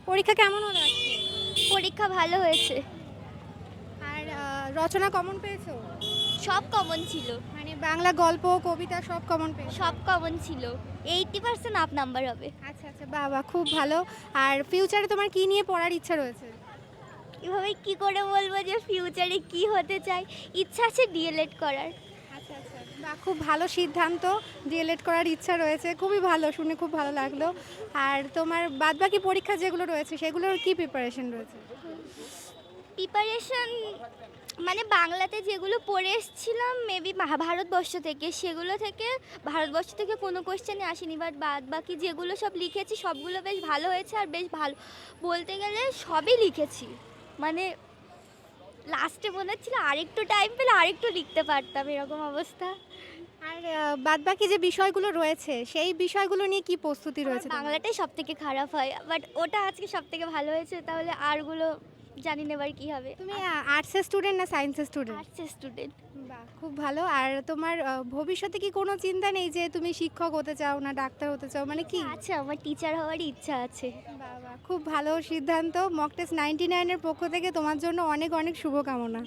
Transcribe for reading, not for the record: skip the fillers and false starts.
পরীক্ষা কেমন হলো আজকে? পরীক্ষা ভালো হয়েছে। আর রচনা কমন পেয়েছো? সব কমন ছিল। মানে বাংলা গল্প, কবিতা সব কমন পেয়েছো? সব কমন ছিল। 80% আপ নাম্বার হবে। আচ্ছা, আচ্ছা, বাহ! বাহ! খুব ভালো। আর ফিউচারে তোমার কি নিয়ে পড়ার ইচ্ছা রয়েছে? এভাবে কি করে বলবো যে ফিউচারে কি হতে চাই? ইচ্ছা আছে ডিএলএড করার। আচ্ছা, আচ্ছা। বাহ! খুব ভালো সিদ্ধান্ত। ডিএলএড করার ইচ্ছা রয়েছে। খুবই ভালো, শুনে খুব ভালো লাগলো। আর তোমার বাদবাকি পরীক্ষা যেগুলো রয়েছে সেগুলোর কি প্রিপারেশন রয়েছে? প্রিপারেশন মানে বাংলাতে যেগুলো পড়ে এসেছিলাম মেবি ভারতবর্ষ থেকে, সেগুলো থেকে ভারতবর্ষ থেকে কোনো কোয়েশ্চেনই আসেনি, বাট বাদ বাকি যেগুলো সব লিখেছি সবগুলো বেশ ভালো হয়েছে। আর বেশ ভালো বলতে গেলে সবই লিখেছি, মানে লাস্টে মনে হচ্ছিল আরেকটু টাইম পেলে আরেকটু লিখতে পারতাম, এরকম অবস্থা। আর বাদবাকি যে বিষয়গুলো রয়েছে সেই বিষয়গুলো নিয়ে কি প্রস্তুতি আমার রয়েছে তোমার? বাংলাটাই সব থেকে খারাপ হয়, বাট ওটা আজকে সব থেকে ভালো হয়েছে, তাহলে আরগুলো জানি না এবার কী হবে। তুমি আর্টসের স্টুডেন্ট না সায়েন্সের স্টুডেন্ট? আর্টসের স্টুডেন্ট। বাহ! খুব ভালো। আর তোমার ভবিষ্যতে কি কোনো চিন্তা নেই যে তুমি শিক্ষক হতে চাও না ডাক্তার হতে চাও, মানে কি? আছে, আমার টিচার হওয়ারই ইচ্ছা আছে। বাহ! বাহ! খুব ভালো সিদ্ধান্ত। মক টেস্ট 99 এর পক্ষ থেকে তোমার জন্য অনেক অনেক শুভকামনা।